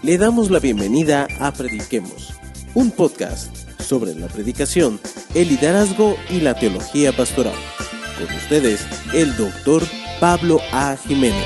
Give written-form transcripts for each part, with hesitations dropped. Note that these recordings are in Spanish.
Le damos la bienvenida a Prediquemos, un podcast sobre la predicación, el liderazgo y la teología pastoral. Con ustedes, el doctor Pablo A. Jiménez.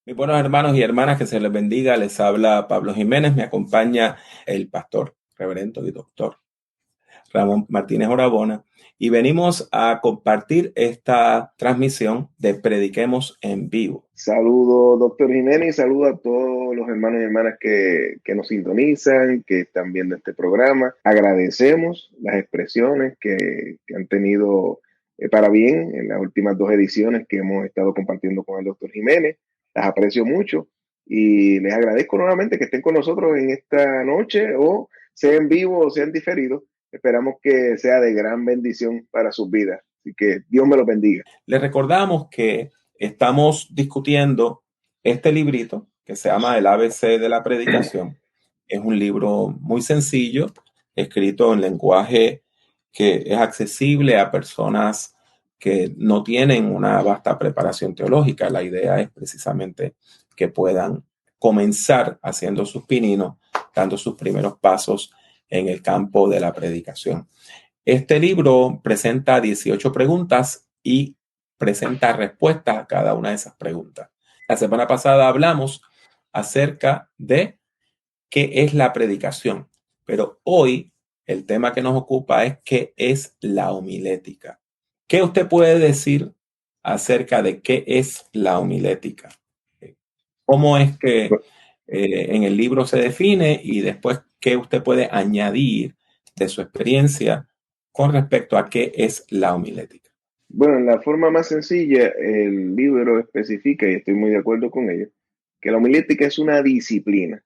Mis buenos hermanos y hermanas, que se les bendiga. Les habla Pablo Jiménez. Me acompaña el pastor, reverendo y doctor Ramón Martínez Orabona. Y venimos a compartir esta transmisión de Prediquemos en Vivo. Saludo, doctor Jiménez, y saludo a todos los hermanos y hermanas que nos sintonizan, que están viendo este programa. Agradecemos las expresiones que han tenido para bien en las últimas 2 ediciones que hemos estado compartiendo con el doctor Jiménez. Las aprecio mucho y les agradezco nuevamente que estén con nosotros en esta noche, o sea en vivo o sea en diferido. Esperamos que sea de gran bendición para sus vidas. Así que Dios me los bendiga. Les recordamos que estamos discutiendo este librito que se llama El ABC de la Predicación. Es un libro muy sencillo, escrito en lenguaje que es accesible a personas que no tienen una vasta preparación teológica. La idea es precisamente que puedan comenzar haciendo sus pininos, dando sus primeros pasos en el campo de la predicación. Este libro presenta 18 preguntas y presenta respuestas a cada una de esas preguntas. La semana pasada hablamos acerca de qué es la predicación, pero hoy el tema que nos ocupa es qué es la homilética. ¿Qué usted puede decir acerca de qué es la homilética? ¿Cómo es que en el libro se define, y después qué usted puede añadir de su experiencia con respecto a qué es la homilética? Bueno, en la forma más sencilla, el libro especifica, y estoy muy de acuerdo con ello, que la homilética es una disciplina,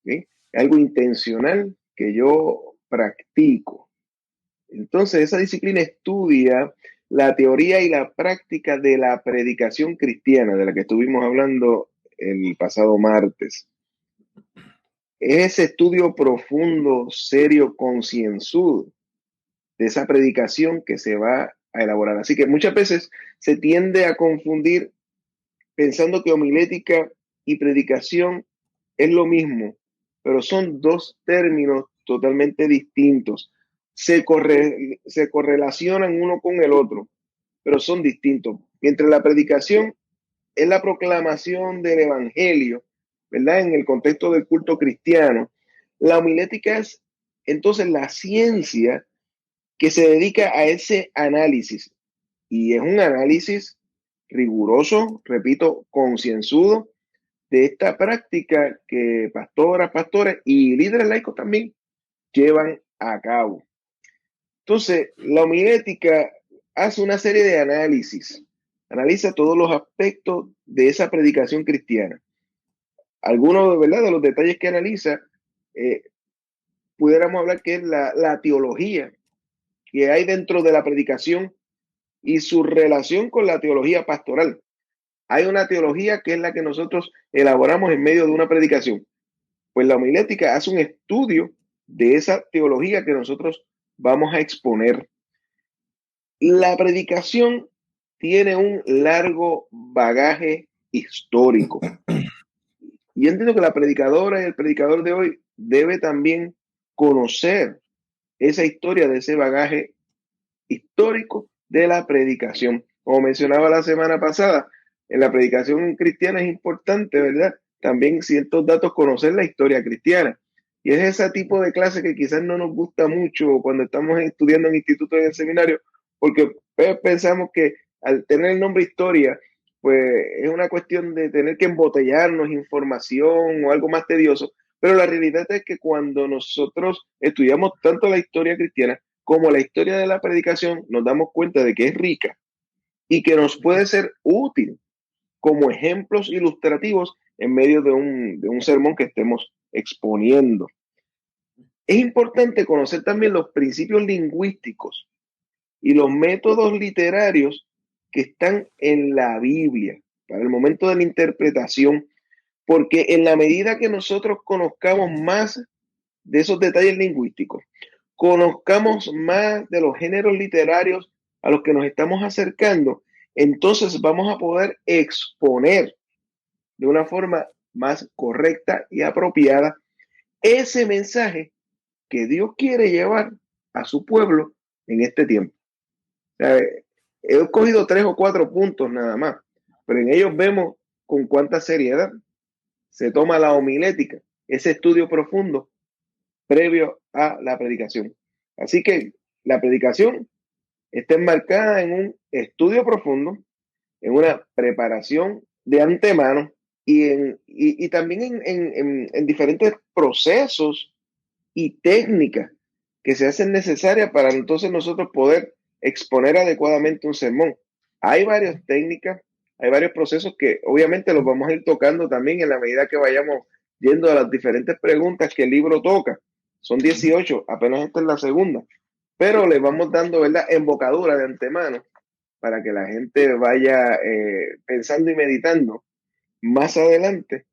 ¿sí? Algo intencional que yo practico. Entonces, esa disciplina estudia la teoría y la práctica de la predicación cristiana, de la que estuvimos hablando el pasado martes. Ese estudio profundo, serio, concienzudo de esa predicación que se va a elaborar. Así que muchas veces se tiende a confundir pensando que homilética y predicación es lo mismo, pero son 2 términos totalmente distintos. Se correlacionan uno con el otro, pero son distintos. Mientras la predicación es la proclamación del evangelio, ¿verdad? En el contexto del culto cristiano, la homilética es entonces la ciencia que se dedica a ese análisis, y es un análisis riguroso, repito, concienzudo, de esta práctica que pastoras, pastores y líderes laicos también llevan a cabo. Entonces, la homilética hace una serie de análisis, analiza todos los aspectos de esa predicación cristiana. Algunos, ¿verdad?, de los detalles que analiza, pudiéramos hablar que es la teología que hay dentro de la predicación y su relación con la teología pastoral. Hay una teología que es la que nosotros elaboramos en medio de una predicación. Pues la homilética hace un estudio de esa teología que nosotros vamos a exponer. La predicación tiene un largo bagaje histórico. Y entiendo que la predicadora y el predicador de hoy debe también conocer esa historia de ese bagaje histórico de la predicación. Como mencionaba la semana pasada, en la predicación cristiana es importante, ¿verdad?, también ciertos datos, conocer la historia cristiana. Y es ese tipo de clase que quizás no nos gusta mucho cuando estamos estudiando en institutos y en el seminario, porque pensamos que al tener el nombre historia, pues es una cuestión de tener que embotellarnos información o algo más tedioso. Pero la realidad es que cuando nosotros estudiamos tanto la historia cristiana como la historia de la predicación, nos damos cuenta de que es rica y que nos puede ser útil como ejemplos ilustrativos en medio de un sermón que estemos exponiendo. Es importante conocer también los principios lingüísticos y los métodos literarios que están en la Biblia para el momento de la interpretación, porque en la medida que nosotros conozcamos más de esos detalles lingüísticos, conozcamos más de los géneros literarios a los que nos estamos acercando, entonces vamos a poder exponer de una forma más correcta y apropiada ese mensaje que Dios quiere llevar a su pueblo en este tiempo. O sea, he escogido 3 o 4 puntos nada más, pero en ellos vemos con cuánta seriedad se toma la homilética, ese estudio profundo previo a la predicación. Así que la predicación está enmarcada en un estudio profundo, en una preparación de antemano y también en diferentes procesos y técnicas que se hacen necesarias para entonces nosotros poder exponer adecuadamente un sermón. Hay varias técnicas, hay varios procesos que obviamente los vamos a ir tocando también en la medida que vayamos yendo a las diferentes preguntas que el libro toca. Son 18, apenas esta es la segunda, pero le vamos dando, ¿verdad?, embocadura de antemano para que la gente vaya pensando y meditando más adelante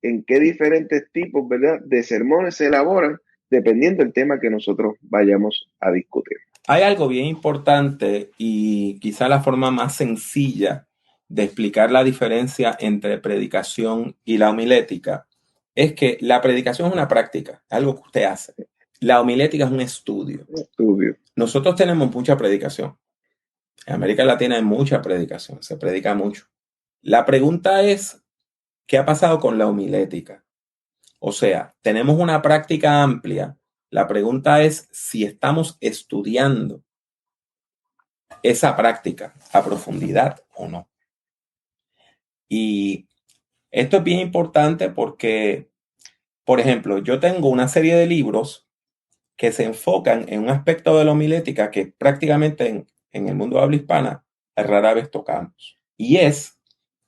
en qué diferentes tipos, ¿verdad?, de sermones se elaboran dependiendo del tema que nosotros vayamos a discutir. Hay algo bien importante y quizá la forma más sencilla de explicar la diferencia entre predicación y la homilética es que la predicación es una práctica, algo que usted hace. La homilética es un estudio. Nosotros tenemos mucha predicación. En América Latina hay mucha predicación, se predica mucho. La pregunta es, ¿qué ha pasado con la homilética? O sea, tenemos una práctica amplia. La pregunta es si estamos estudiando esa práctica a profundidad o no. Y esto es bien importante porque, por ejemplo, yo tengo una serie de libros que se enfocan en un aspecto de la homilética que prácticamente en el mundo de habla hispana rara vez tocamos. Y es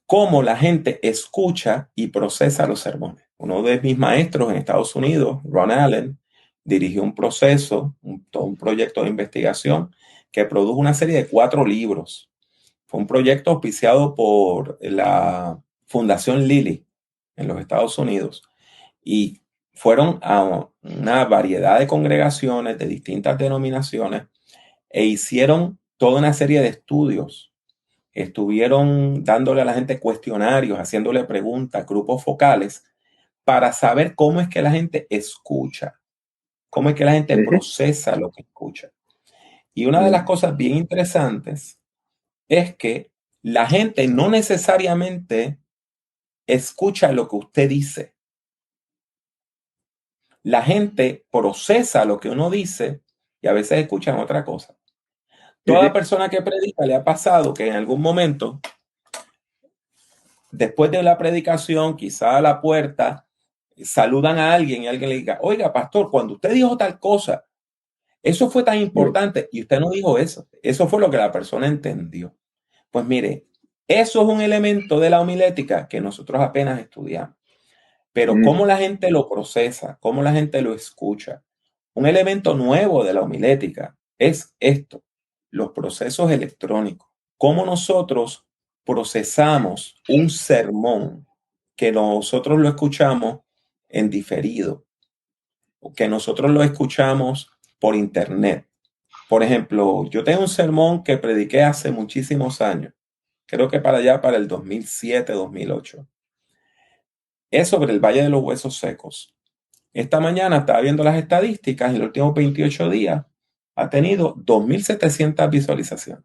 cómo la gente escucha y procesa los sermones. Uno de mis maestros en Estados Unidos, Ron Allen, dirigió un proceso, todo un proyecto de investigación que produjo una serie de 4 libros. Fue un proyecto auspiciado por la Fundación Lilly en los Estados Unidos y fueron a una variedad de congregaciones de distintas denominaciones e hicieron toda una serie de estudios. Estuvieron dándole a la gente cuestionarios, haciéndole preguntas, grupos focales, para saber cómo es que la gente escucha, cómo es que la gente procesa lo que escucha. Y una de las cosas bien interesantes es que la gente no necesariamente escucha lo que usted dice. La gente procesa lo que uno dice y a veces escuchan otra cosa. Toda persona que predica le ha pasado que en algún momento, después de la predicación, quizá a la puerta, saludan a alguien y alguien le diga, oiga, pastor, cuando usted dijo tal cosa, eso fue tan importante y usted no dijo eso. Eso fue lo que la persona entendió. Pues mire, eso es un elemento de la homilética que nosotros apenas estudiamos. Pero cómo la gente lo procesa, cómo la gente lo escucha. Un elemento nuevo de la homilética es esto, los procesos electrónicos. Cómo nosotros procesamos un sermón que nosotros lo escuchamos en diferido, o que nosotros lo escuchamos por internet. Por ejemplo, yo tengo un sermón que prediqué hace muchísimos años, creo que para allá, para el 2007, 2008. Es sobre el Valle de los Huesos Secos. Esta mañana estaba viendo las estadísticas y en los últimos 28 días ha tenido 2.700 visualizaciones.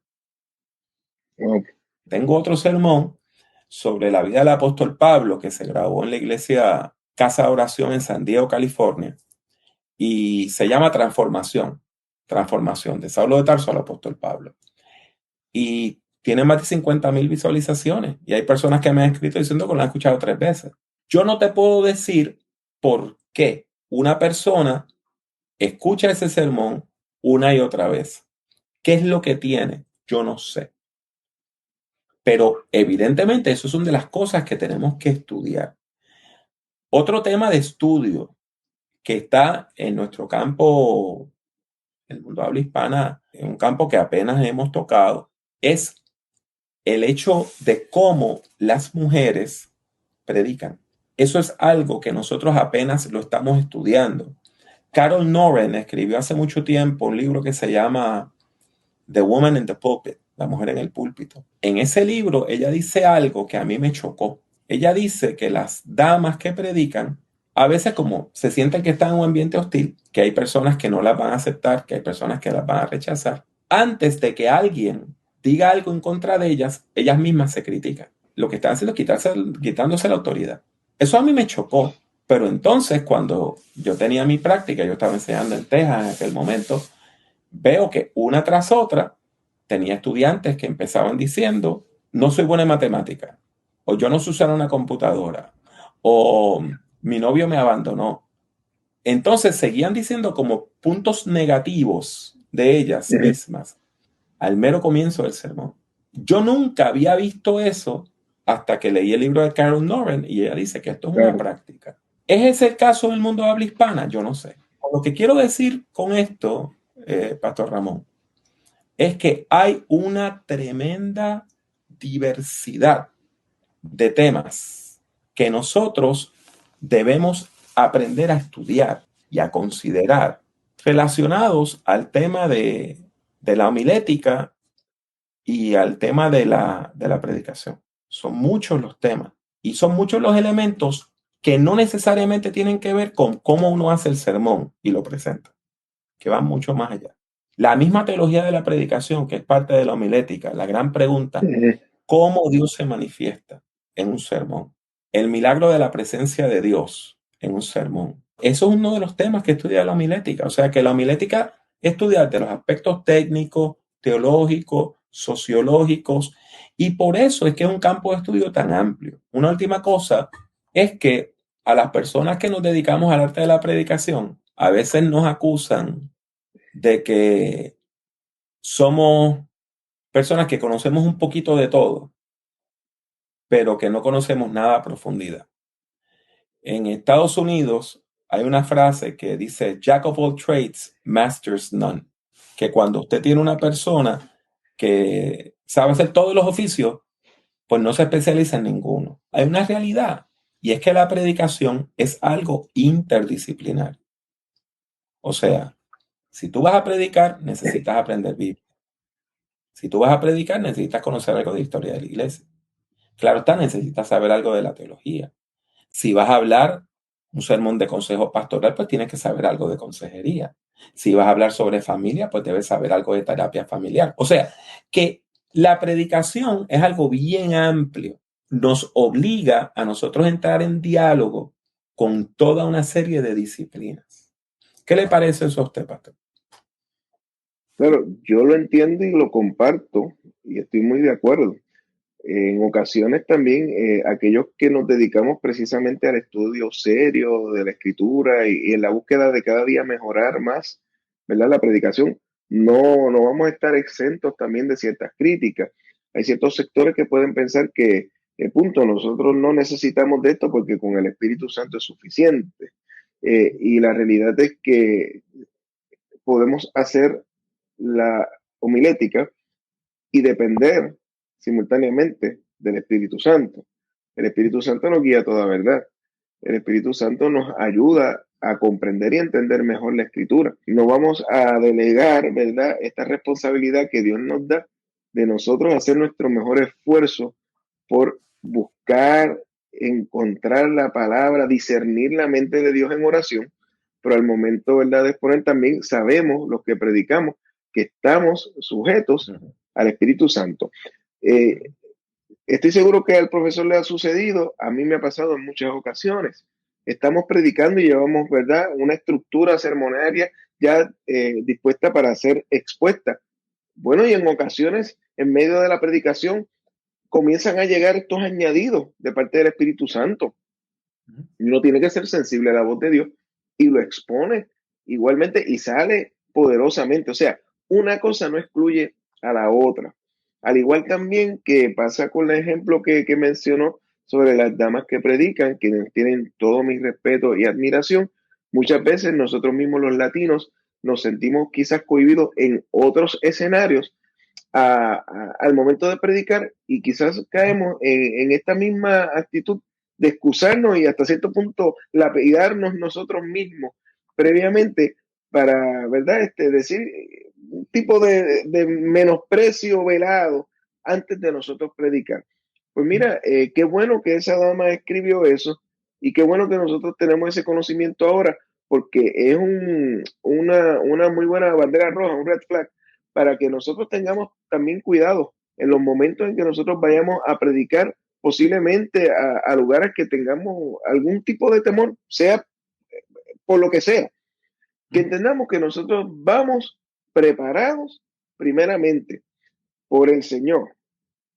Tengo otro sermón sobre la vida del apóstol Pablo que se grabó en la iglesia Casa de Oración en San Diego, California, y se llama Transformación, de Saulo de Tarso al apóstol Pablo. Y tiene más de 50,000 visualizaciones y hay personas que me han escrito diciendo que lo han escuchado 3 veces. Yo no te puedo decir por qué una persona escucha ese sermón una y otra vez. ¿Qué es lo que tiene? Yo no sé. Pero evidentemente eso es una de las cosas que tenemos que estudiar. Otro tema de estudio que está en nuestro campo, el mundo de habla hispana, en un campo que apenas hemos tocado, es el hecho de cómo las mujeres predican. Eso es algo que nosotros apenas lo estamos estudiando. Carol Noreen escribió hace mucho tiempo un libro que se llama The Woman in the Pulpit, la mujer en el púlpito. En ese libro ella dice algo que a mí me chocó. Ella dice que las damas que predican, a veces como se sienten que están en un ambiente hostil, que hay personas que no las van a aceptar, que hay personas que las van a rechazar, antes de que alguien diga algo en contra de ellas, ellas mismas se critican. Lo que están haciendo es quitándose la autoridad. Eso a mí me chocó. Pero entonces, cuando yo tenía mi práctica, yo estaba enseñando en Texas en aquel momento, veo que una tras otra tenía estudiantes que empezaban diciendo, no soy buena en matemática, o yo no sé usar una computadora, o mi novio me abandonó. Entonces seguían diciendo como puntos negativos de ellas mismas al mero comienzo del sermón. Yo nunca había visto eso hasta que leí el libro de Carol Noreen y ella dice que esto es una práctica. ¿Es ese el caso del mundo de habla hispana? Yo no sé. Lo que quiero decir con esto, Pastor Ramón, es que hay una tremenda diversidad de temas que nosotros debemos aprender a estudiar y a considerar relacionados al tema de la homilética y al tema de la predicación. Son muchos los temas y son muchos los elementos que no necesariamente tienen que ver con cómo uno hace el sermón y lo presenta, que van mucho más allá. La misma teología de la predicación, que es parte de la homilética, la gran pregunta, ¿cómo Dios se manifiesta en un sermón? El milagro de la presencia de Dios en un sermón. Eso es uno de los temas que estudia la homilética. O sea que la homilética estudia de los aspectos técnicos, teológicos, sociológicos, y por eso es que es un campo de estudio tan amplio. Una última cosa es que a las personas que nos dedicamos al arte de la predicación, a veces nos acusan de que somos personas que conocemos un poquito de todo, pero que no conocemos nada a profundidad. En Estados Unidos hay una frase que dice, Jack of all trades, masters none. Que cuando usted tiene una persona que sabe hacer todos los oficios, pues no se especializa en ninguno. Hay una realidad, y es que la predicación es algo interdisciplinar. O sea, si tú vas a predicar, necesitas aprender Biblia. Si tú vas a predicar, necesitas conocer algo de historia de la iglesia. Claro está, necesitas saber algo de la teología. Si vas a hablar un sermón de consejo pastoral, pues tienes que saber algo de consejería. Si vas a hablar sobre familia, pues debes saber algo de terapia familiar. O sea, que la predicación es algo bien amplio. Nos obliga a nosotros a entrar en diálogo con toda una serie de disciplinas. ¿Qué le parece eso a usted, pastor? Claro, yo lo entiendo y lo comparto y estoy muy de acuerdo. En ocasiones también aquellos que nos dedicamos precisamente al estudio serio de la escritura y en la búsqueda de cada día mejorar más, ¿verdad? La predicación, no vamos a estar exentos también de ciertas críticas. Hay ciertos sectores que pueden pensar que, punto, nosotros no necesitamos de esto porque con el Espíritu Santo es suficiente. Y la realidad es que podemos hacer la homilética y depender simultáneamente del Espíritu Santo. El Espíritu Santo nos guía a toda verdad. El Espíritu Santo nos ayuda a comprender y entender mejor la Escritura. No vamos a delegar, ¿verdad?, esta responsabilidad que Dios nos da de nosotros hacer nuestro mejor esfuerzo por buscar, encontrar la palabra, discernir la mente de Dios en oración, pero al momento, ¿verdad?, de exponer también sabemos, los que predicamos, que estamos sujetos al Espíritu Santo. Estoy seguro que al profesor le ha sucedido, a mí me ha pasado en muchas ocasiones. Estamos predicando y llevamos, ¿verdad?, una estructura sermonaria ya dispuesta para ser expuesta. Bueno, y en ocasiones, en medio de la predicación, comienzan a llegar estos añadidos de parte del Espíritu Santo. Y uno tiene que ser sensible a la voz de Dios y lo expone igualmente y sale poderosamente. O sea, una cosa no excluye a la otra. Al igual también que pasa con el ejemplo que mencionó sobre las damas que predican, quienes tienen todo mi respeto y admiración. Muchas veces nosotros mismos los latinos nos sentimos quizás cohibidos en otros escenarios al momento de predicar y quizás caemos en esta misma actitud de excusarnos y hasta cierto punto lapidarnos nosotros mismos previamente para, ¿verdad? Decir un tipo de menosprecio velado antes de nosotros predicar. Pues mira, qué bueno que esa dama escribió eso y qué bueno que nosotros tenemos ese conocimiento ahora, porque es una muy buena bandera roja, un red flag, para que nosotros tengamos también cuidado en los momentos en que nosotros vayamos a predicar, posiblemente a lugares que tengamos algún tipo de temor, sea por lo que sea, que entendamos que nosotros vamos preparados primeramente por el Señor,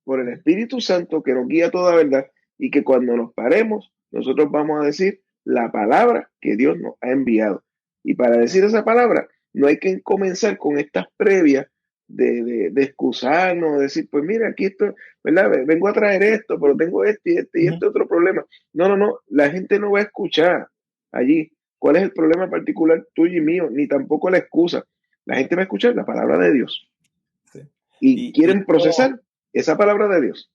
por el Espíritu Santo que nos guía toda verdad y que cuando nos paremos, nosotros vamos a decir la palabra que Dios nos ha enviado. Y para decir esa palabra, no hay que comenzar con estas previas de excusarnos, de decir, pues mira, aquí esto, ¿verdad? Vengo a traer esto, pero tengo y este otro problema. No, la gente no va a escuchar allí cuál es el problema particular tuyo y mío, ni tampoco la excusa. La gente va a escuchar la palabra de Dios. Sí. Y quieren procesar esa palabra de Dios.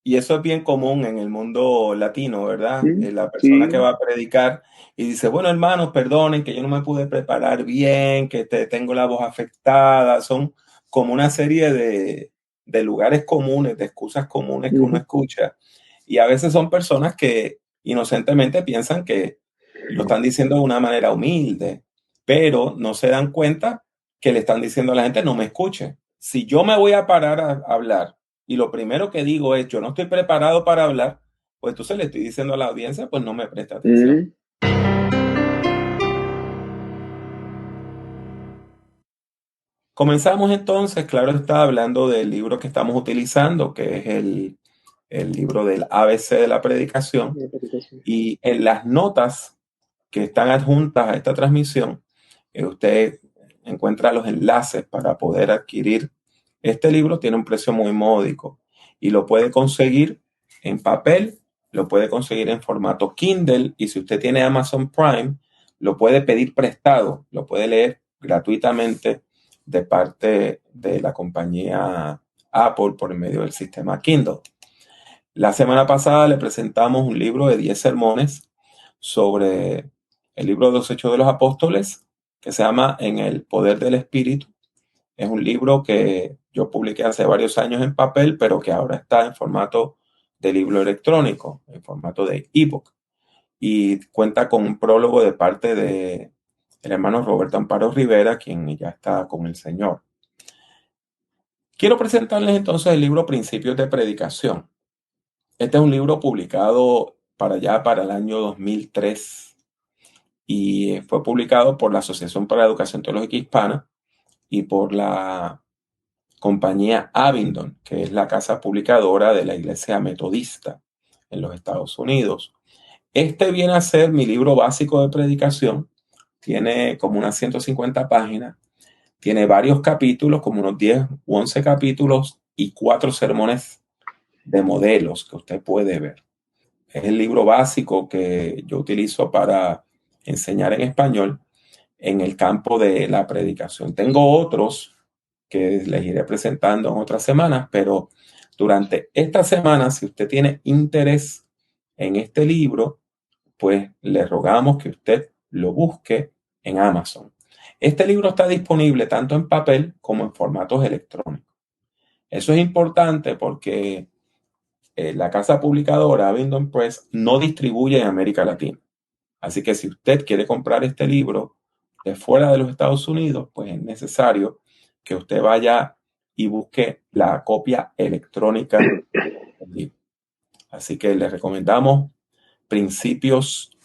Y eso es bien común en el mundo latino, ¿verdad? La persona Sí. que va a predicar y dice, bueno, hermanos, perdonen que yo no me pude preparar bien, que tengo la voz afectada. Son como una serie de lugares comunes, de excusas comunes que uno escucha. Y a veces son personas que inocentemente piensan que lo están diciendo de una manera humilde, pero no se dan cuenta que le están diciendo a la gente, no me escuche. Si yo me voy a parar a hablar y lo primero que digo es, yo no estoy preparado para hablar, pues entonces le estoy diciendo a la audiencia, pues no me presta atención. Comenzamos entonces, claro está, hablando del libro que estamos utilizando, que es el libro del ABC de la predicación. Y en las notas que están adjuntas a esta transmisión, usted encuentra los enlaces para poder adquirir este libro. Tiene un precio muy módico y lo puede conseguir en papel, lo puede conseguir en formato Kindle, y si usted tiene Amazon Prime, lo puede pedir prestado, lo puede leer gratuitamente de parte de la compañía Apple por medio del sistema Kindle. La semana pasada le presentamos un libro de 10 sermones sobre el libro de los Hechos de los Apóstoles, que se llama En el Poder del Espíritu. Es un libro que yo publiqué hace varios años en papel, pero que ahora está en formato de libro electrónico, en formato de ebook. Y cuenta con un prólogo de parte del hermano Roberto Amparo Rivera, quien ya está con el Señor. Quiero presentarles entonces el libro Principios de Predicación. Este es un libro publicado para el año 2003 y fue publicado por la Asociación para la Educación Teológica Hispana y por la compañía Abingdon, que es la casa publicadora de la Iglesia Metodista en los Estados Unidos. Este viene a ser mi libro básico de predicación. Tiene como unas 150 páginas. Tiene varios capítulos, como unos 10 u 11 capítulos y 4 sermones de modelos que usted puede ver. Es el libro básico que yo utilizo para enseñar en español en el campo de la predicación. Tengo otros que les iré presentando en otras semanas, pero durante esta semana, si usted tiene interés en este libro, pues le rogamos que usted lo busque en Amazon. Este libro está disponible tanto en papel como en formatos electrónicos. Eso es importante porque la casa publicadora Abingdon Press no distribuye en América Latina. Así que si usted quiere comprar este libro de fuera de los Estados Unidos, pues es necesario que usted vaya y busque la copia electrónica del libro. Así que le recomendamos Principios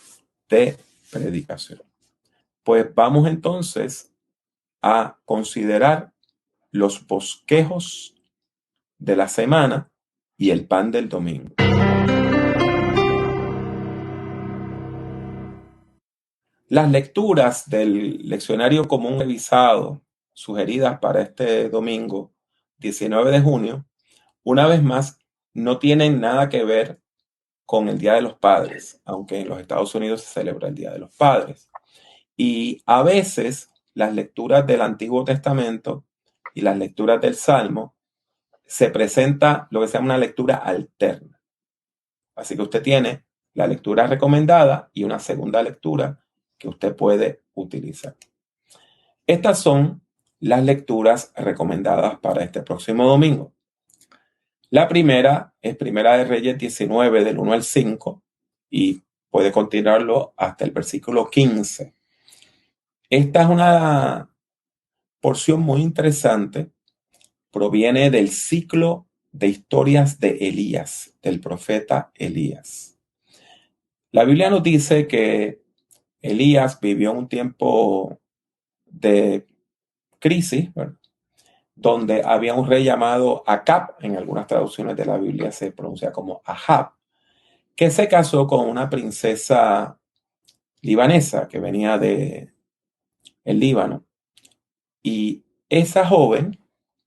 de Predicación. Pues vamos entonces a considerar los bosquejos de la semana y el pan del domingo. Las lecturas del leccionario común revisado sugeridas para este domingo 19 de junio, una vez más, no tienen nada que ver con el Día de los Padres, aunque en los Estados Unidos se celebra el Día de los Padres. Y a veces las lecturas del Antiguo Testamento y las lecturas del Salmo se presenta lo que se llama una lectura alterna. Así que usted tiene la lectura recomendada y una segunda lectura que usted puede utilizar. Estas son las lecturas recomendadas para este próximo domingo. La primera es Primera de Reyes 19, del 1 al 5, y puede continuarlo hasta el versículo 15. Esta es una porción muy interesante. Proviene del ciclo de historias de Elías, del profeta Elías. La Biblia nos dice que Elías vivió un tiempo de crisis, ¿verdad?, donde había un rey llamado Acab, en algunas traducciones de la Biblia se pronuncia como Ahab, que se casó con una princesa libanesa que venía de el Líbano. Y esa joven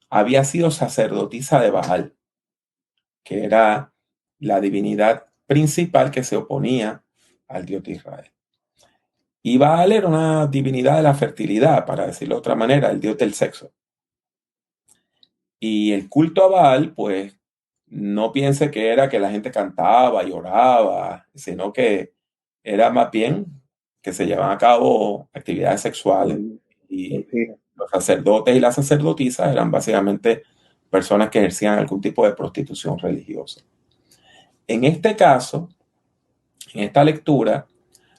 había sido sacerdotisa de Baal, que era la divinidad principal que se oponía al Dios de Israel. Y Baal era una divinidad de la fertilidad, para decirlo de otra manera, el dios del sexo. Y el culto a Baal, pues, no piense que era que la gente cantaba y oraba, sino que era más bien que se llevaban a cabo actividades sexuales. Y los sacerdotes y las sacerdotisas eran básicamente personas que ejercían algún tipo de prostitución religiosa. En este caso, en esta lectura,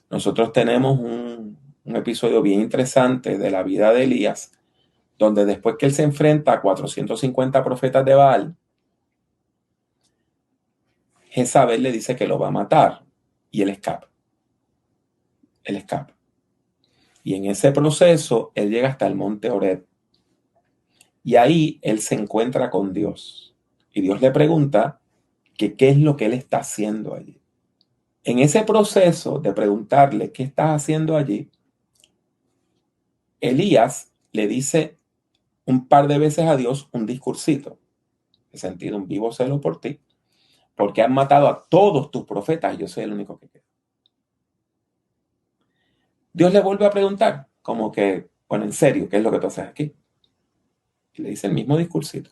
nosotros tenemos un episodio bien interesante de la vida de Elías, donde después que él se enfrenta a 450 profetas de Baal, Jezabel le dice que lo va a matar y él escapa. Él escapa. Y en ese proceso, él llega hasta el monte Horeb. Y ahí él se encuentra con Dios. Y Dios le pregunta que qué es lo que él está haciendo allí. En ese proceso de preguntarle qué estás haciendo allí, Elías le dice un par de veces a Dios un discursito. He sentido un vivo celo por ti, porque han matado a todos tus profetas y yo soy el único que queda. Dios le vuelve a preguntar, como que, bueno, en serio, ¿qué es lo que tú haces aquí? Y le dice el mismo discursito.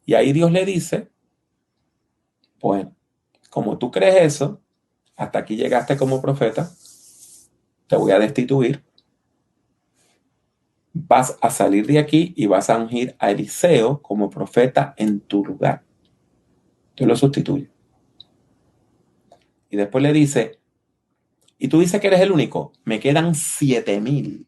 Y ahí Dios le dice, bueno, como tú crees eso, hasta aquí llegaste como profeta, te voy a destituir, vas a salir de aquí y vas a ungir a Eliseo como profeta en tu lugar. Tú lo sustituyes. Y después le dice, y tú dices que eres el único, me quedan 7,000.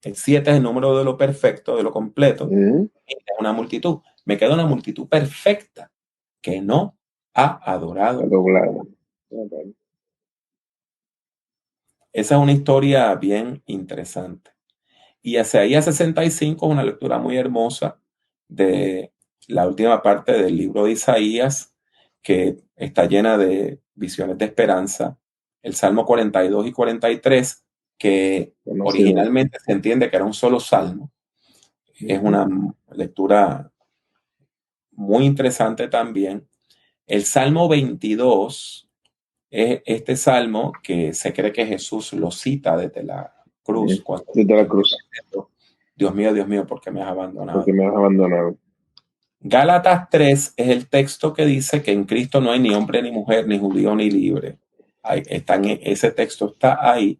El 7 es el número de lo perfecto, de lo completo. Es una multitud. Me queda una multitud perfecta que no ha adorado. Esa es una historia bien interesante. Y Isaías 65 es una lectura muy hermosa de la última parte del libro de Isaías, que está llena de visiones de esperanza. El Salmo 42 y 43, que originalmente se entiende que era un solo salmo, es una lectura muy interesante también. El Salmo 22 es este salmo que se cree que Jesús lo cita desde la cruz. Desde la cruz. Dios mío, ¿por qué me has abandonado? Porque me has abandonado. Gálatas 3 es el texto que dice que en Cristo no hay ni hombre ni mujer, ni judío ni libre. Ese texto está ahí.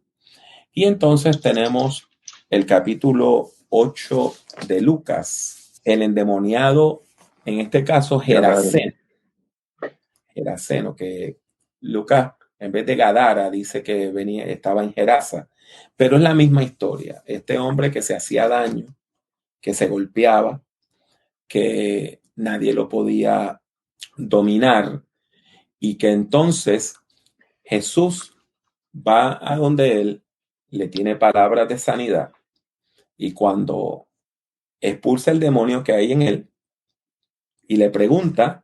Y entonces tenemos el capítulo 8 de Lucas, el endemoniado, en este caso Geraseno. Geraseno, que Lucas, en vez de Gadara, dice que estaba en Gerasa. Pero es la misma historia. Este hombre que se hacía daño, que se golpeaba, que nadie lo podía dominar, y que entonces Jesús va a donde él, le tiene palabras de sanidad, y cuando expulsa el demonio que hay en él y le pregunta,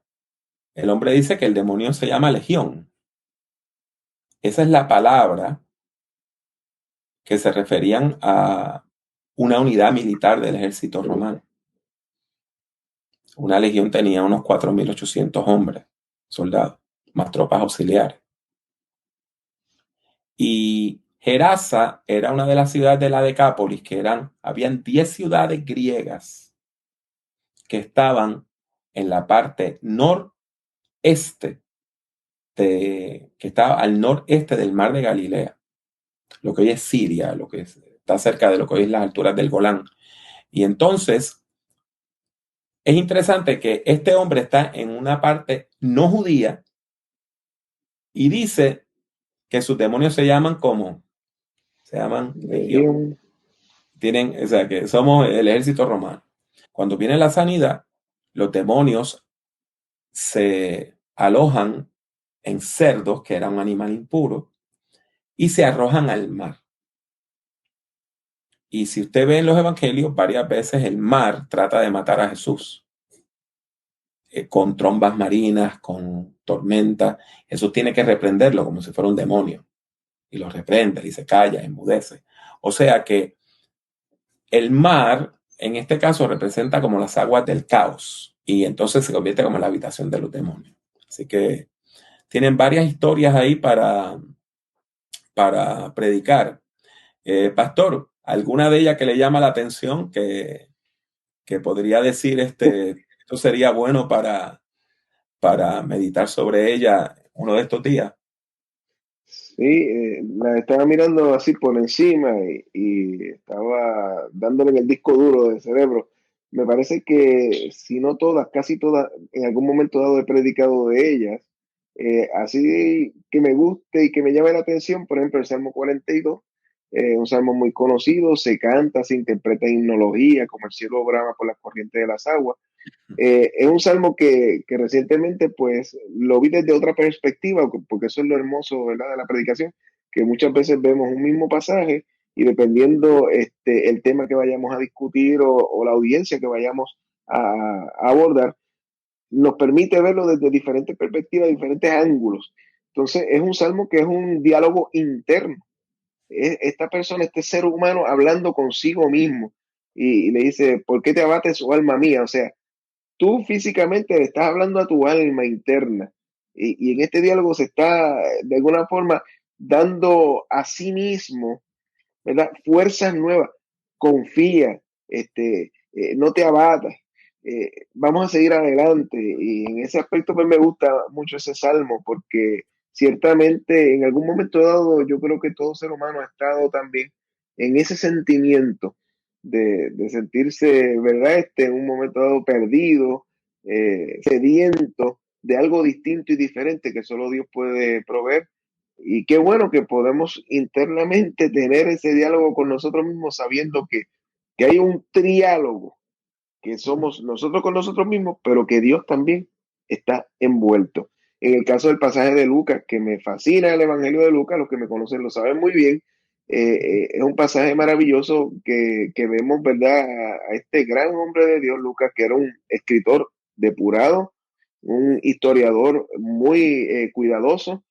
el hombre dice que el demonio se llama Legión. Esa es la palabra que se referían a una unidad militar del ejército romano. Una legión tenía unos 4,800 hombres, soldados, más tropas auxiliares. Y Gerasa era una de las ciudades de la Decápolis, habían 10 ciudades griegas que estaban en la parte noreste que estaba al noreste del mar de Galilea, lo que hoy es Siria, lo que está cerca de lo que hoy es las alturas del Golán. Y entonces es interesante que este hombre está en una parte no judía y dice que sus demonios se llaman como, se llaman legión. Tienen, o sea, que somos el ejército romano. Cuando viene la sanidad, los demonios se alojan en cerdos, que era un animal impuro, y se arrojan al mar. Y si usted ve en los evangelios, varias veces el mar trata de matar a Jesús. Con trombas marinas, con tormentas. Jesús tiene que reprenderlo como si fuera un demonio. Y lo reprende y se calla, enmudece. O sea que el mar, en este caso, representa como las aguas del caos. Y entonces se convierte como en la habitación de los demonios. Así que tienen varias historias ahí para predicar. Pastor, ¿alguna de ellas que le llama la atención que podría decir esto sería bueno para meditar sobre ella uno de estos días? Sí, la estaba mirando así por encima y estaba dándole en el disco duro del cerebro. Me parece que si no todas, casi todas, en algún momento dado he predicado de ellas. Así que me guste y que me llame la atención, por ejemplo, el Salmo 42, un salmo muy conocido, se canta, se interpreta en himnología, como el cielo brama por las corrientes de las aguas. Es un salmo que recientemente pues lo vi desde otra perspectiva, porque eso es lo hermoso, ¿verdad?, de la predicación, que muchas veces vemos un mismo pasaje y dependiendo el tema que vayamos a discutir o la audiencia que vayamos a abordar, nos permite verlo desde diferentes perspectivas, diferentes ángulos. Entonces es un salmo que es un diálogo interno. Es esta persona, este ser humano hablando consigo mismo y le dice, ¿por qué te abates, oh alma mía? O sea, tú físicamente le estás hablando a tu alma interna y en este diálogo se está de alguna forma dando a sí mismo, ¿verdad?, fuerzas nuevas. Confía, no te abatas, vamos a seguir adelante. Y en ese aspecto pues me gusta mucho ese salmo porque ciertamente en algún momento dado yo creo que todo ser humano ha estado también en ese sentimiento de sentirse, ¿verdad?, en un momento dado perdido, sediento de algo distinto y diferente que solo Dios puede proveer. Y qué bueno que podemos internamente tener ese diálogo con nosotros mismos sabiendo que hay un triálogo, que somos nosotros con nosotros mismos, pero que Dios también está envuelto. En el caso del pasaje de Lucas, que me fascina el Evangelio de Lucas, los que me conocen lo saben muy bien, es un pasaje maravilloso que vemos, ¿verdad?, a este gran hombre de Dios, Lucas, que era un escritor depurado, un historiador muy cuidadoso,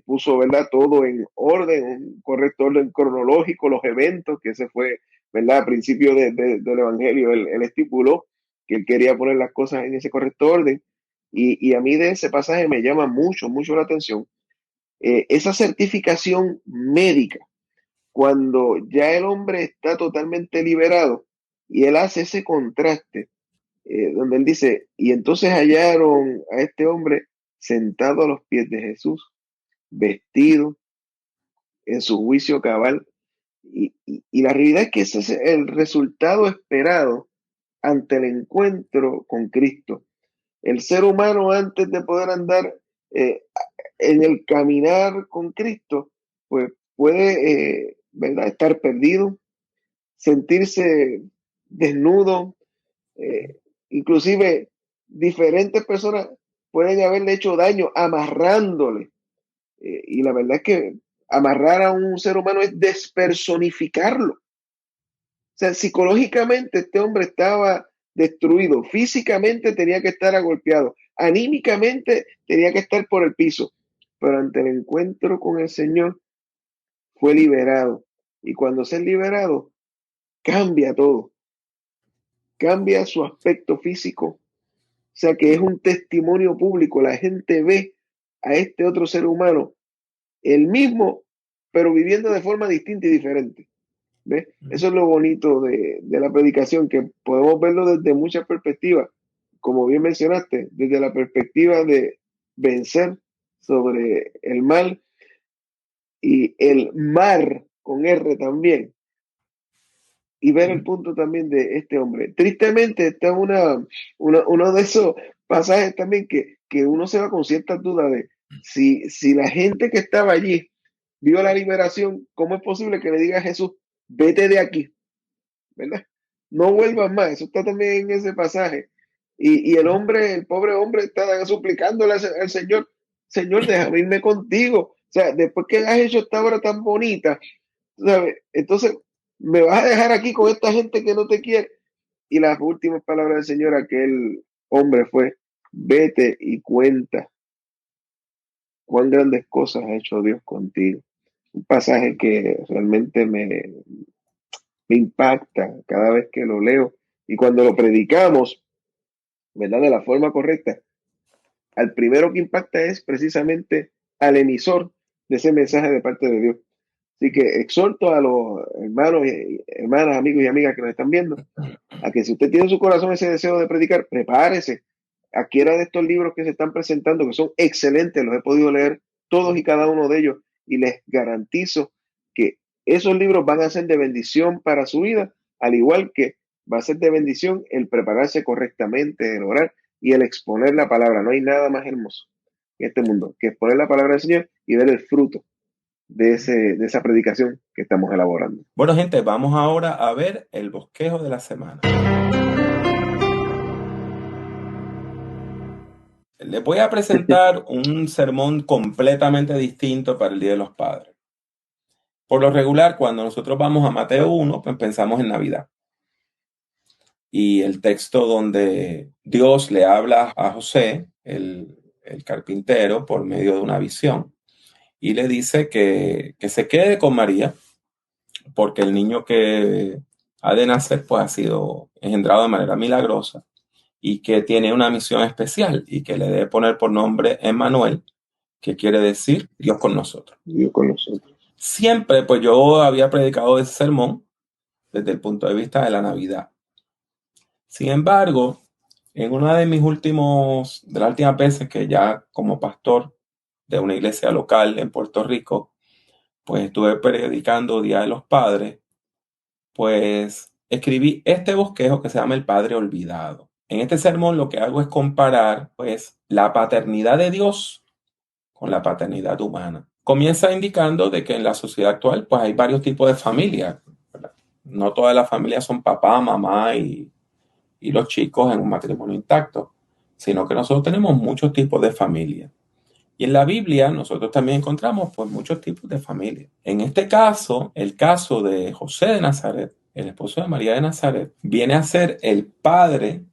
puso, ¿verdad?, todo en orden, un correcto orden cronológico, los eventos, que ese fue, ¿verdad?, a principio del Evangelio, él estipuló que él quería poner las cosas en ese correcto orden. Y a mí de ese pasaje me llama mucho, mucho la atención. Esa certificación médica, cuando ya el hombre está totalmente liberado y él hace ese contraste, donde él dice, y entonces hallaron a este hombre sentado a los pies de Jesús, vestido en su juicio cabal. Y la realidad es que ese es el resultado esperado ante el encuentro con Cristo. El ser humano, antes de poder andar eh, en el caminar con Cristo, pues puede, ¿verdad?, estar perdido, sentirse desnudo, inclusive diferentes personas pueden haberle hecho daño amarrándole. Y la verdad es que amarrar a un ser humano es despersonificarlo. O sea, psicológicamente este hombre estaba destruido, físicamente tenía que estar agolpeado, anímicamente tenía que estar por el piso, pero ante el encuentro con el Señor fue liberado. Y cuando se es liberado, cambia todo, cambia su aspecto físico, o sea que es un testimonio público, la gente ve a este otro ser humano, el mismo, pero viviendo de forma distinta y diferente. ¿Ves? Eso es lo bonito de la predicación, que podemos verlo desde muchas perspectivas. Como bien mencionaste, desde la perspectiva de vencer sobre el mal y el mar con R también. Y ver el punto también de este hombre. Tristemente, está uno de esos pasajes también que uno se va con ciertas dudas de si la gente que estaba allí vio la liberación, ¿cómo es posible que le diga a Jesús, vete de aquí? ¿Verdad? No vuelvas más. Eso está también en ese pasaje. Y el pobre hombre, está suplicándole al Señor, Señor, déjame irme contigo. O sea, después que has hecho esta obra tan bonita, ¿sabes? Entonces, me vas a dejar aquí con esta gente que no te quiere. Y las últimas palabras del Señor a aquel hombre fue, vete y cuenta cuán grandes cosas ha hecho Dios contigo. Un pasaje que realmente me impacta cada vez que lo leo. Y cuando lo predicamos, ¿verdad? De la forma correcta, al primero que impacta es precisamente al emisor de ese mensaje de parte de Dios. Así que exhorto a los hermanos y hermanas, amigos y amigas que nos están viendo, a que si usted tiene en su corazón ese deseo de predicar, prepárese, adquiera de estos libros que se están presentando, que son excelentes, los he podido leer todos y cada uno de ellos, y les garantizo que esos libros van a ser de bendición para su vida, al igual que va a ser de bendición el prepararse correctamente, el orar y el exponer la palabra. No hay nada más hermoso en este mundo que exponer la palabra del Señor y ver el fruto de esa predicación que estamos elaborando. Bueno, gente, vamos ahora a ver el bosquejo de la semana. Les voy a presentar un sermón completamente distinto para el Día de los Padres. Por lo regular, cuando nosotros vamos a Mateo 1, pues pensamos en Navidad. Y el texto donde Dios le habla a José, el carpintero, por medio de una visión. Y le dice que se quede con María, porque el niño que ha de nacer pues ha sido engendrado de manera milagrosa y que tiene una misión especial y que le debe poner por nombre Emmanuel, que quiere decir Dios con nosotros. Dios con nosotros. Siempre pues yo había predicado ese sermón desde el punto de vista de la Navidad. Sin embargo, en una de las últimas veces que ya como pastor de una iglesia local en Puerto Rico, pues estuve predicando Día de los Padres, pues escribí este bosquejo que se llama El Padre Olvidado. En este sermón lo que hago es comparar pues la paternidad de Dios con la paternidad humana. Comienza indicando de que en la sociedad actual pues hay varios tipos de familias, ¿verdad? No todas las familias son papá, mamá y los chicos en un matrimonio intacto, sino que nosotros tenemos muchos tipos de familias. Y en la Biblia nosotros también encontramos pues muchos tipos de familias. En este caso, el caso de José de Nazaret, el esposo de María de Nazaret, viene a ser el padre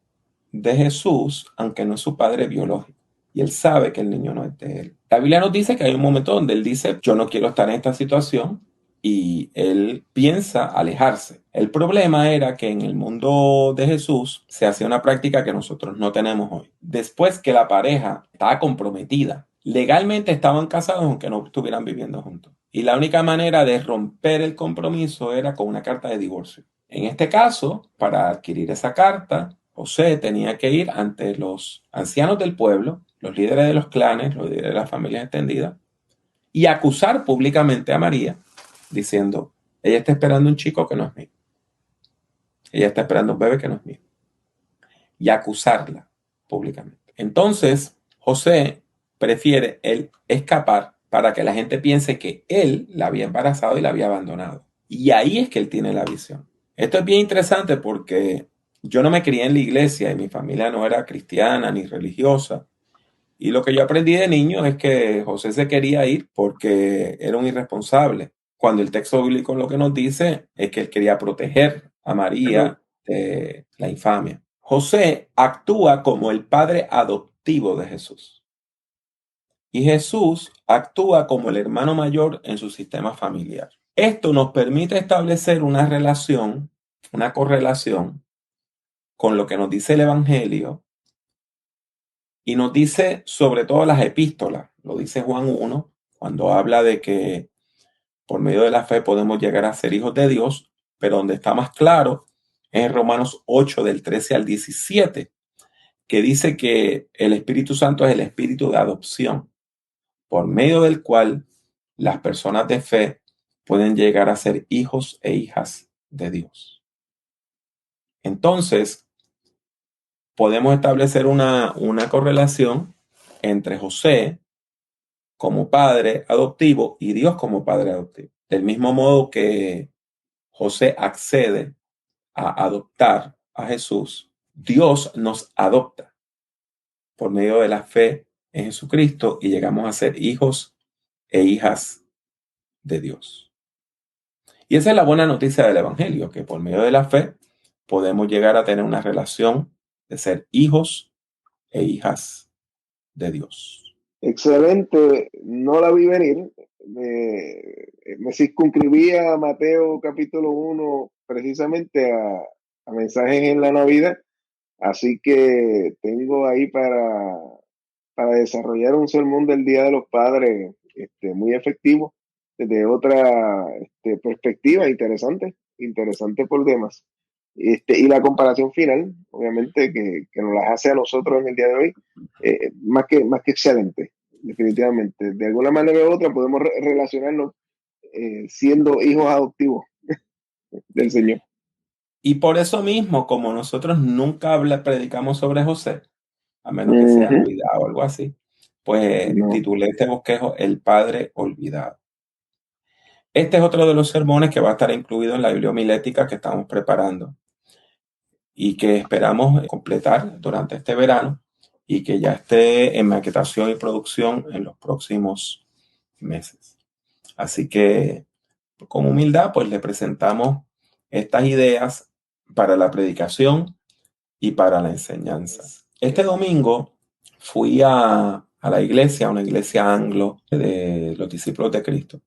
de Jesús, aunque no es su padre biológico. Y él sabe que el niño no es de él. La Biblia nos dice que hay un momento donde él dice, yo no quiero estar en esta situación, y él piensa alejarse. El problema era que en el mundo de Jesús se hacía una práctica que nosotros no tenemos hoy. Después que la pareja estaba comprometida, legalmente estaban casados aunque no estuvieran viviendo juntos. Y la única manera de romper el compromiso era con una carta de divorcio. En este caso, para adquirir esa carta, José tenía que ir ante los ancianos del pueblo, los líderes de los clanes, los líderes de las familias extendidas, y acusar públicamente a María, diciendo, ella está esperando un chico que no es mío. Ella está esperando un bebé que no es mío. Y acusarla públicamente. Entonces, José prefiere él escapar para que la gente piense que él la había embarazado y la había abandonado. Y ahí es que él tiene la visión. Esto es bien interesante porque yo no me crié en la iglesia y mi familia no era cristiana ni religiosa. Y lo que yo aprendí de niño es que José se quería ir porque era un irresponsable. Cuando el texto bíblico lo que nos dice es que él quería proteger a María de la infamia. José actúa como el padre adoptivo de Jesús. Y Jesús actúa como el hermano mayor en su sistema familiar. Esto nos permite establecer una relación, una correlación con lo que nos dice el Evangelio y nos dice sobre todo las epístolas. Lo dice Juan 1, cuando habla de que por medio de la fe podemos llegar a ser hijos de Dios, pero donde está más claro es en Romanos 8, del 13 al 17, que dice que el Espíritu Santo es el espíritu de adopción. por medio del cual las personas de fe pueden llegar a ser hijos e hijas de Dios. Entonces, podemos establecer una correlación entre José como padre adoptivo y Dios como padre adoptivo. Del mismo modo que José accede a adoptar a Jesús, Dios nos adopta por medio de la fe en Jesucristo y llegamos a ser hijos e hijas de Dios. Y esa es la buena noticia del Evangelio, que por medio de la fe podemos llegar a tener una relación de ser hijos e hijas de Dios. Excelente, no la vi venir. Me circunscribí a Mateo capítulo 1 precisamente a mensajes en la Navidad, así que tengo ahí para desarrollar un sermón del Día de los Padres muy efectivo, desde otra perspectiva, interesante por demás. Y la comparación final, obviamente, que nos las hace a nosotros en el día de hoy, más que excelente, definitivamente. De alguna manera u otra podemos relacionarnos siendo hijos adoptivos del Señor. Y por eso mismo, como nosotros nunca predicamos sobre José, a menos que sea Navidad o algo así, pues titulé este bosquejo El Padre Olvidado. Este es otro de los sermones que va a estar incluido en la Biblia homilética que estamos preparando y que esperamos completar durante este verano y que ya esté en maquetación y producción en los próximos meses. Así que con humildad pues le presentamos estas ideas para la predicación y para la enseñanza. Este domingo fui a la iglesia, a una iglesia anglo de los discípulos de Cristo.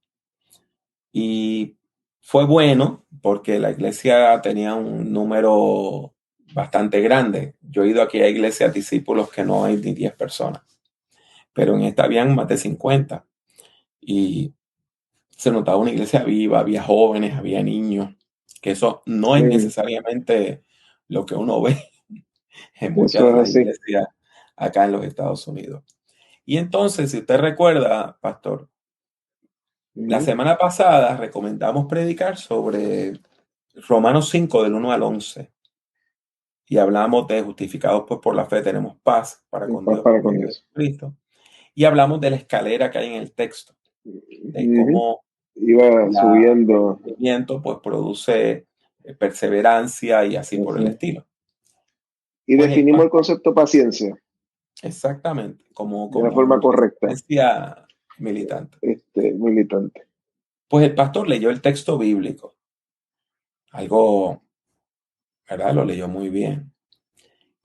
Y fue bueno porque la iglesia tenía un número bastante grande. Yo he ido aquí a iglesias discípulos que no hay ni 10 personas, pero en esta habían más de 50. Y se notaba una iglesia viva, había jóvenes, había niños, que eso no es necesariamente lo que uno ve en muchas de las iglesias acá en los Estados Unidos. Y entonces, si usted recuerda, pastor, la semana pasada recomendamos predicar sobre Romanos 5 del 1 al 11 y hablamos de justificados pues por la fe tenemos paz para con Dios por medio de Cristo, y hablamos de la escalera que hay en el texto, de cómo iba subiendo, el pues produce perseverancia y así por el estilo. Y pues definimos el concepto paciencia. Exactamente, como de la forma correcta. Paciencia militante. Militante. Pues el pastor leyó el texto bíblico. Algo, ¿verdad? Lo leyó muy bien.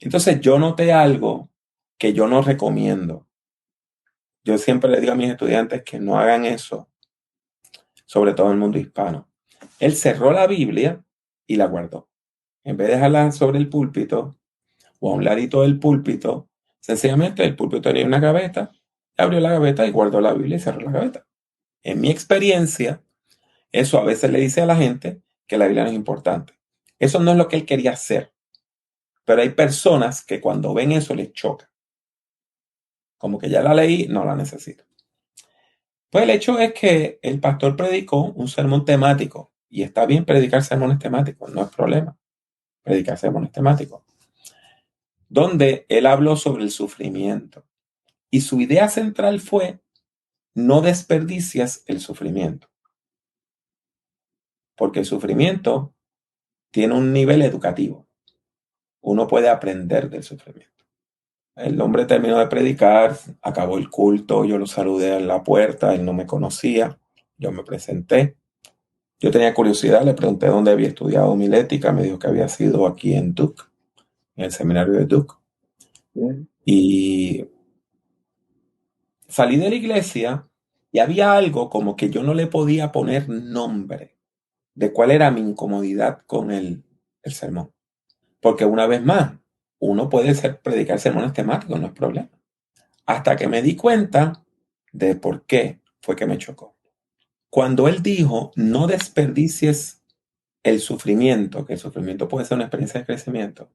Entonces yo noté algo que yo no recomiendo. Yo siempre le digo a mis estudiantes que no hagan eso, sobre todo en el mundo hispano. Él cerró la Biblia y la guardó. En vez de dejarla sobre el púlpito o a un ladito del púlpito, sencillamente el púlpito tenía una gaveta, abrió la gaveta y guardó la Biblia y cerró la gaveta. En mi experiencia, eso a veces le dice a la gente que la Biblia no es importante. Eso no es lo que él quería hacer. Pero hay personas que cuando ven eso les choca. Como que ya la leí, no la necesito. Pues el hecho es que el pastor predicó un sermón temático. Y está bien predicar sermones temáticos, no es problema. Predicar sermones temáticos. Donde él habló sobre el sufrimiento. Y su idea central fue: no desperdicias el sufrimiento. Porque el sufrimiento tiene un nivel educativo. Uno puede aprender del sufrimiento. El hombre terminó de predicar, acabó el culto, yo lo saludé en la puerta, él no me conocía, yo me presenté. Yo tenía curiosidad, le pregunté dónde había estudiado homilética, me dijo que había sido aquí en Duke, en el seminario de Duke. Y salí de la iglesia y había algo como que yo no le podía poner nombre de cuál era mi incomodidad con el sermón. Porque una vez más, uno puede predicar sermones temáticos, no es problema. Hasta que me di cuenta de por qué fue que me chocó. Cuando él dijo, no desperdicies el sufrimiento, que el sufrimiento puede ser una experiencia de crecimiento,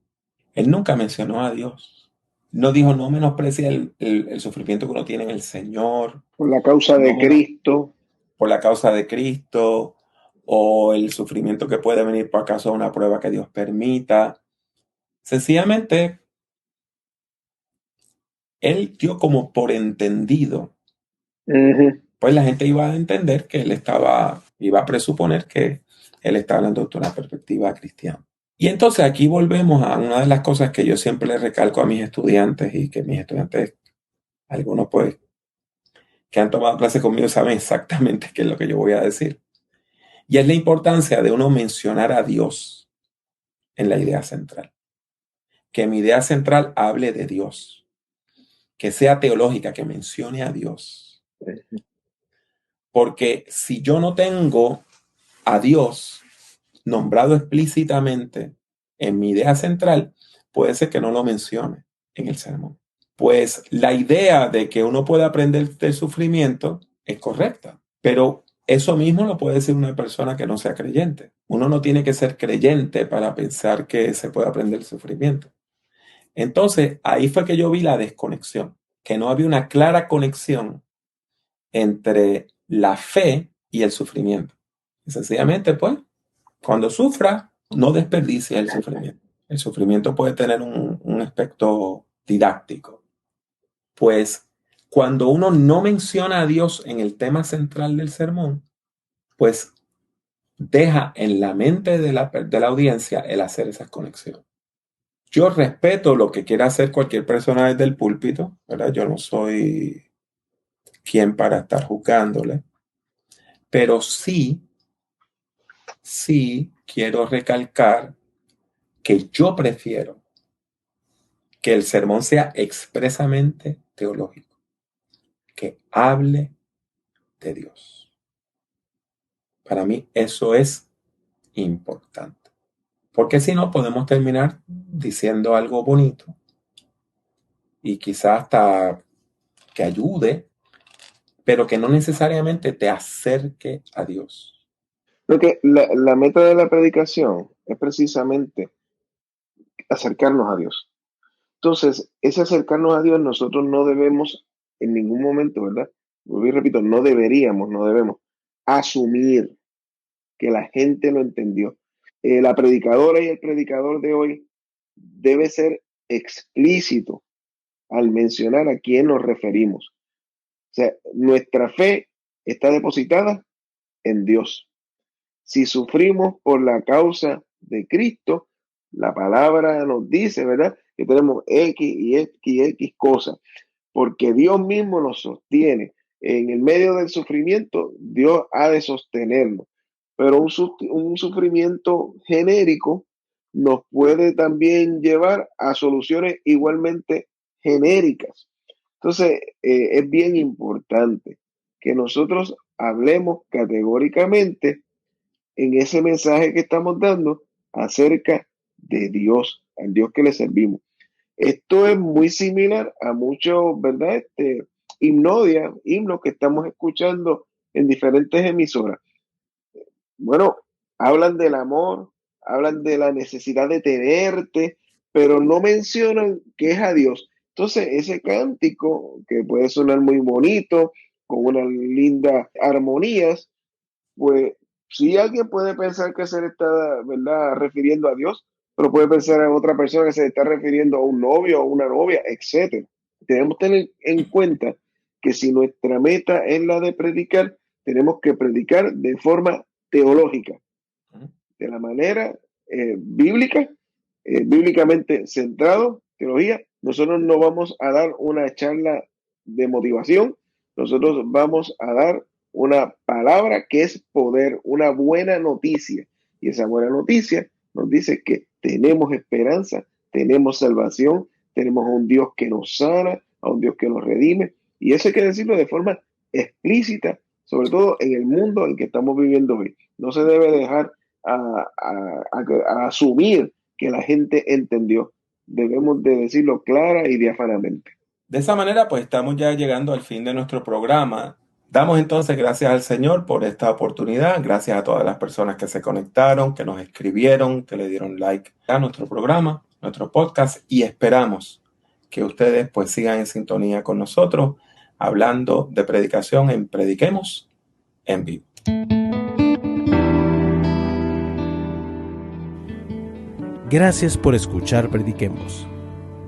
él nunca mencionó a Dios. No dijo, no menosprecia el sufrimiento que uno tiene en el Señor. Por la causa de Cristo. Por la causa de Cristo, o el sufrimiento que puede venir por causa de una prueba que Dios permita. Sencillamente, él dio como por entendido. Pues la gente iba a entender que él iba a presuponer que él está hablando de una perspectiva cristiana. Y entonces aquí volvemos a una de las cosas que yo siempre le recalco a mis estudiantes, y que mis estudiantes, algunos pues, que han tomado clases conmigo, saben exactamente qué es lo que yo voy a decir. Y es la importancia de uno mencionar a Dios en la idea central. Que mi idea central hable de Dios. Que sea teológica, que mencione a Dios. Porque si yo no tengo a Dios nombrado explícitamente en mi idea central, puede ser que no lo mencione en el sermón. Pues la idea de que uno puede aprender del sufrimiento es correcta, pero eso mismo lo puede decir una persona que no sea creyente. Uno no tiene que ser creyente para pensar que se puede aprender el sufrimiento. Entonces, ahí fue que yo vi la desconexión, que no había una clara conexión entre la fe y el sufrimiento. Y sencillamente, pues, cuando sufra, no desperdicie el sufrimiento. El sufrimiento puede tener un aspecto didáctico. Pues, cuando uno no menciona a Dios en el tema central del sermón, pues deja en la mente de la audiencia el hacer esas conexiones. Yo respeto lo que quiera hacer cualquier persona desde el púlpito, ¿verdad? Yo no soy quien para estar juzgándole, pero sí quiero recalcar que yo prefiero que el sermón sea expresamente teológico, que hable de Dios. Para mí eso es importante, porque si no podemos terminar diciendo algo bonito y quizás hasta que ayude, pero que no necesariamente te acerque a Dios. Porque la meta de la predicación es precisamente acercarnos a Dios. Entonces, ese acercarnos a Dios nosotros no debemos en ningún momento, ¿verdad? Y repito, no debemos asumir que la gente lo entendió. La predicadora y el predicador de hoy debe ser explícito al mencionar a quién nos referimos. O sea, nuestra fe está depositada en Dios. Si sufrimos por la causa de Cristo, la palabra nos dice, ¿verdad? Que tenemos X y X y X cosas, porque Dios mismo nos sostiene. En el medio del sufrimiento, Dios ha de sostenernos. Pero un sufrimiento genérico nos puede también llevar a soluciones igualmente genéricas. Entonces, es bien importante que nosotros hablemos categóricamente en ese mensaje que estamos dando acerca de Dios, al Dios que le servimos. Esto es muy similar a muchos, ¿verdad? Himnos que estamos escuchando en diferentes emisoras. Bueno, hablan del amor, hablan de la necesidad de tenerte, pero no mencionan que es a Dios. Entonces, ese cántico, que puede sonar muy bonito, con unas lindas armonías, pues sí, alguien puede pensar que se le está, ¿verdad?, refiriendo a Dios, pero puede pensar a otra persona que se le está refiriendo a un novio o una novia, etc. Tenemos que tener en cuenta que si nuestra meta es la de predicar, tenemos que predicar de forma teológica, de la manera bíblica, bíblicamente centrado, teología. Nosotros no vamos a dar una charla de motivación, nosotros vamos a dar una palabra que es poder, una buena noticia. Y esa buena noticia nos dice que tenemos esperanza, tenemos salvación, tenemos a un Dios que nos sana, a un Dios que nos redime. Y eso hay que decirlo de forma explícita, sobre todo en el mundo en que estamos viviendo hoy. No se debe dejar a asumir que la gente entendió. Debemos de decirlo clara y diáfanamente. De esa manera, pues estamos ya llegando al fin de nuestro programa. Damos entonces gracias al Señor por esta oportunidad, gracias a todas las personas que se conectaron, que nos escribieron, que le dieron like a nuestro programa, nuestro podcast, y esperamos que ustedes pues sigan en sintonía con nosotros, hablando de predicación en Prediquemos en Vivo. Gracias por escuchar Prediquemos.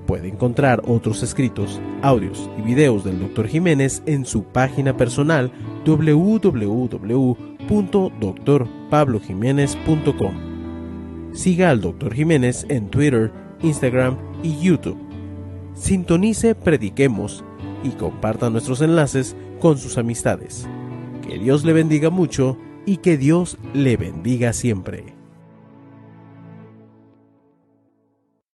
Puede encontrar otros escritos, audios y videos del Dr. Jiménez en su página personal www.drpablojimenez.com. Siga al Dr. Jiménez en Twitter, Instagram y YouTube. Sintonice Prediquemos y comparta nuestros enlaces con sus amistades. Que Dios le bendiga mucho y que Dios le bendiga siempre.